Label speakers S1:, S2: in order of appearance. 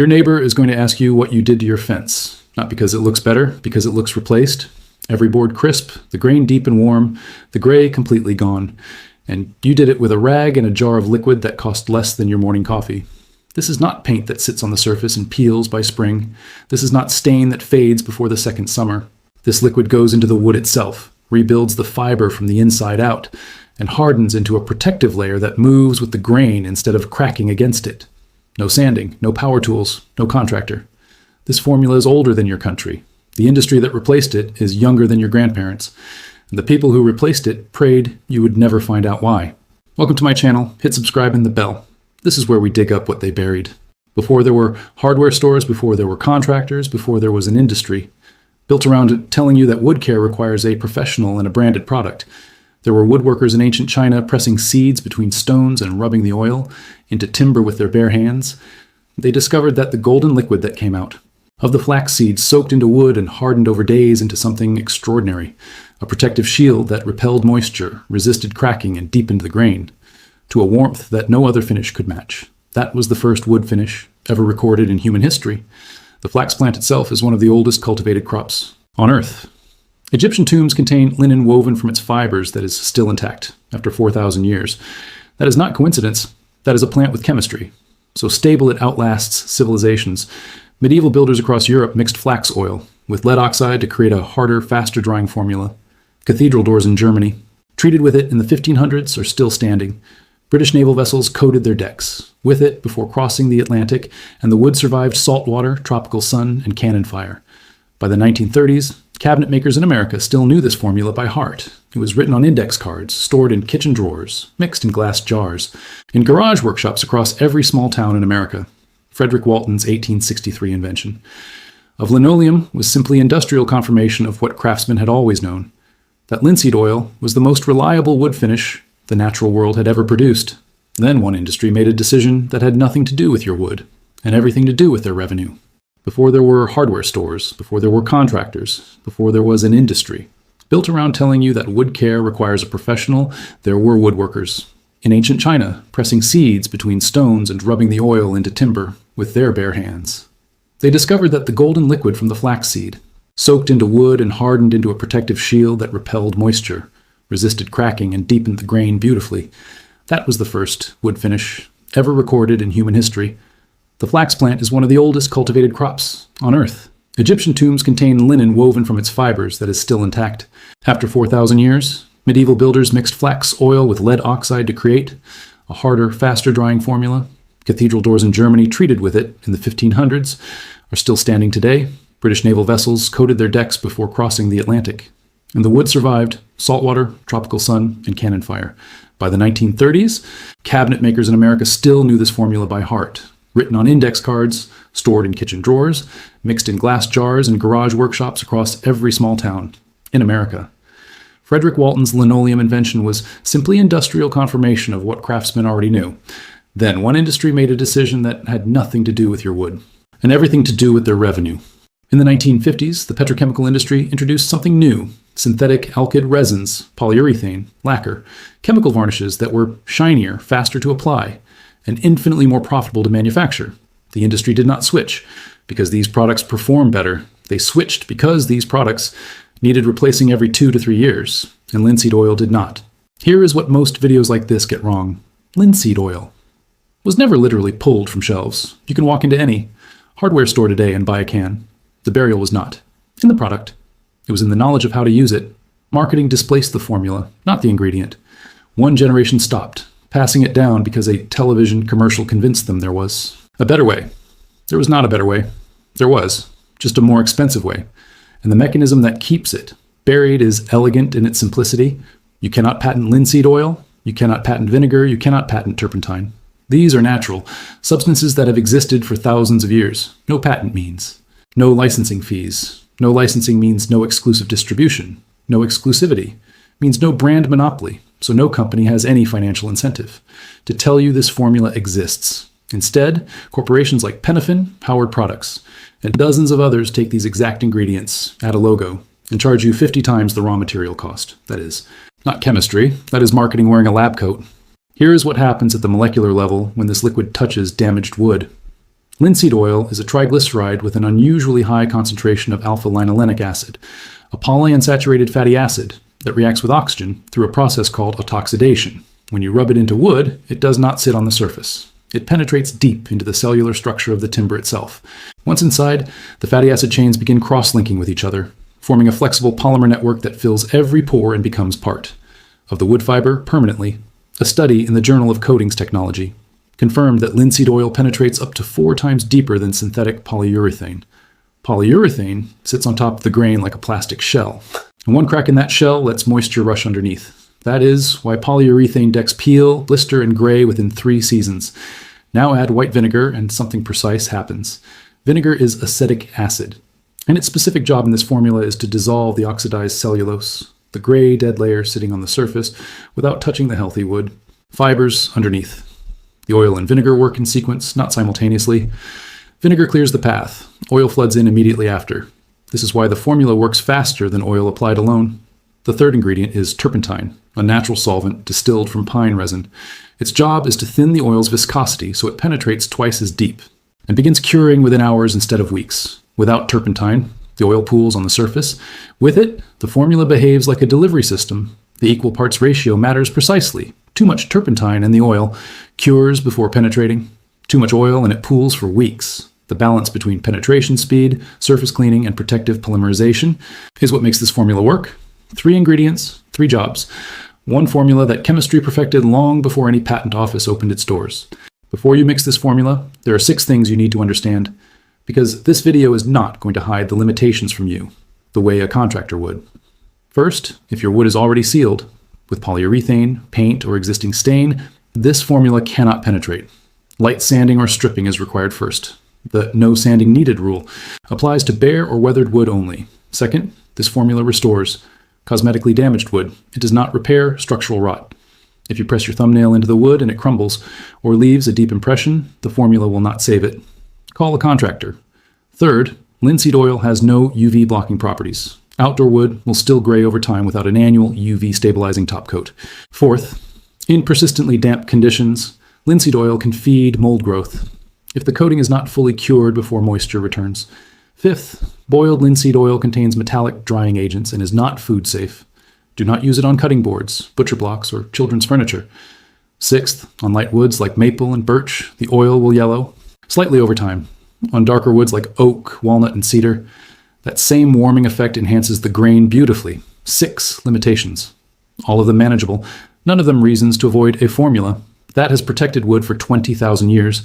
S1: Your neighbor is going to ask you what you did to your fence, not because it looks better, because it looks replaced. Every board crisp, the grain deep and warm, the gray completely gone. And you did it with a rag and a jar of liquid that cost less than your morning coffee. This is not paint that sits on the surface and peels by spring. This is not stain that fades before the second summer. This liquid goes into the wood itself, rebuilds the fiber from the inside out, and hardens into a protective layer that moves with the grain instead of cracking against it. No sanding, no power tools, no contractor. This formula is older than your country. The industry that replaced it is younger than your grandparents. And the people who replaced it prayed you would never find out why. Welcome to my channel. Hit subscribe and the bell. This is where we dig up what they buried. Before there were hardware stores, before there were contractors, before there was an industry, built around telling you that wood care requires a professional and a branded product. There were woodworkers in ancient China pressing seeds between stones and rubbing the oil into timber with their bare hands. They discovered that the golden liquid that came out of the flax seeds soaked into wood and hardened over days into something extraordinary, a protective shield that repelled moisture, resisted cracking, and deepened the grain to a warmth that no other finish could match. That was the first wood finish ever recorded in human history. The flax plant itself is one of the oldest cultivated crops on Earth. Egyptian tombs contain linen woven from its fibers that is still intact after 4,000 years. That is not coincidence. That is a plant with chemistry. So stable it outlasts civilizations. Medieval builders across Europe mixed flax oil with lead oxide to create a harder, faster drying formula. Cathedral doors in Germany, treated with it in the 1500s, are still standing. British naval vessels coated their decks with it before crossing the Atlantic, and the wood survived salt water, tropical sun, and cannon fire. By the 1930s, cabinet makers in America still knew this formula by heart. It was written on index cards, stored in kitchen drawers, mixed in glass jars, in garage workshops across every small town in America. Frederick Walton's 1863 invention of linoleum was simply industrial confirmation of what craftsmen had always known, that linseed oil was the most reliable wood finish the natural world had ever produced. Then one industry made a decision that had nothing to do with your wood, and everything to do with their revenue. Before there were hardware stores, before there were contractors, before there was an industry built around telling you that wood care requires a professional, there were woodworkers in ancient China pressing seeds between stones and rubbing the oil into timber with their bare hands. They discovered that the golden liquid from the flaxseed, soaked into wood and hardened into a protective shield that repelled moisture, resisted cracking, and deepened the grain beautifully. That was the first wood finish ever recorded in human history. The flax plant is one of the oldest cultivated crops on Earth. Egyptian tombs contain linen woven from its fibers that is still intact. After 4,000 years, medieval builders mixed flax oil with lead oxide to create a harder, faster drying formula. Cathedral doors in Germany treated with it in the 1500s are still standing today. British naval vessels coated their decks before crossing the Atlantic. And the wood survived saltwater, tropical sun, and cannon fire. By the 1930s, cabinet makers in America still knew this formula by heart. Written on index cards, stored in kitchen drawers, mixed in glass jars and garage workshops across every small town in America. Frederick Walton's linoleum invention was simply industrial confirmation of what craftsmen already knew. Then one industry made a decision that had nothing to do with your wood, and everything to do with their revenue. In the 1950s, the petrochemical industry introduced something new: synthetic alkyd resins, polyurethane, lacquer, chemical varnishes that were shinier, faster to apply, and infinitely more profitable to manufacture. The industry did not switch because these products perform better. They switched because these products needed replacing every 2 to 3 years, and linseed oil did not. Here is what most videos like this get wrong. Linseed oil was never literally pulled from shelves. You can walk into any hardware store today and buy a can. The burial was not in the product. It was in the knowledge of how to use it. Marketing displaced the formula, not the ingredient. One generation stopped, passing it down because a television commercial convinced them there was a better way. There was not a better way. There was, just a more expensive way. And the mechanism that keeps it buried is elegant in its simplicity. You cannot patent linseed oil. You cannot patent vinegar. You cannot patent turpentine. These are natural, substances that have existed for thousands of years. No patent means no licensing fees. No licensing means no exclusive distribution. No exclusivity means no brand monopoly, so no company has any financial incentive to tell you this formula exists. Instead, corporations like Penafin, Howard Products, and dozens of others take these exact ingredients, add a logo, and charge you 50 times the raw material cost. That is not chemistry, that is marketing wearing a lab coat. Here is what happens at the molecular level when this liquid touches damaged wood. Linseed oil is a triglyceride with an unusually high concentration of alpha-linolenic acid, a polyunsaturated fatty acid that reacts with oxygen through a process called autoxidation. When you rub it into wood, it does not sit on the surface. It penetrates deep into the cellular structure of the timber itself. Once inside, the fatty acid chains begin cross-linking with each other, forming a flexible polymer network that fills every pore and becomes part of the wood fiber permanently. A study in the Journal of Coatings Technology confirmed that linseed oil penetrates up to 4 times deeper than synthetic polyurethane. Polyurethane sits on top of the grain like a plastic shell, and one crack in that shell lets moisture rush underneath. That is why polyurethane decks peel, blister, and gray within 3 seasons. Now add white vinegar and something precise happens. Vinegar is acetic acid, and its specific job in this formula is to dissolve the oxidized cellulose, the gray dead layer sitting on the surface, without touching the healthy wood. Fibers underneath. The oil and vinegar work in sequence, not simultaneously. Vinegar clears the path. Oil floods in immediately after. This is why the formula works faster than oil applied alone. The third ingredient is turpentine, a natural solvent distilled from pine resin. Its job is to thin the oil's viscosity so it penetrates twice as deep and begins curing within hours instead of weeks. Without turpentine, the oil pools on the surface. With it, the formula behaves like a delivery system. The equal parts ratio matters precisely. Too much turpentine in the oil cures before penetrating. Too much oil and it pools for weeks. The balance between penetration speed, surface cleaning, and protective polymerization is what makes this formula work. 3 ingredients, 3 jobs. One formula that chemistry perfected long before any patent office opened its doors. Before you mix this formula, there are 6 things you need to understand, because this video is not going to hide the limitations from you, the way a contractor would. First, if your wood is already sealed with polyurethane, paint, or existing stain, this formula cannot penetrate. Light sanding or stripping is required first. The no sanding needed rule applies to bare or weathered wood only. Second, this formula restores cosmetically damaged wood. It does not repair structural rot. If you press your thumbnail into the wood and it crumbles or leaves a deep impression, the formula will not save it. Call a contractor. Third, linseed oil has no UV blocking properties. Outdoor wood will still gray over time without an annual UV stabilizing top coat. Fourth, in persistently damp conditions, linseed oil can feed mold growth if the coating is not fully cured before moisture returns. Fifth, boiled linseed oil contains metallic drying agents and is not food safe. Do not use it on cutting boards, butcher blocks, or children's furniture. Sixth, on light woods like maple and birch, the oil will yellow slightly over time. On darker woods like oak, walnut, and cedar, that same warming effect enhances the grain beautifully. 6 limitations. All of them manageable, none of them reasons to avoid a formula that has protected wood for 20,000 years.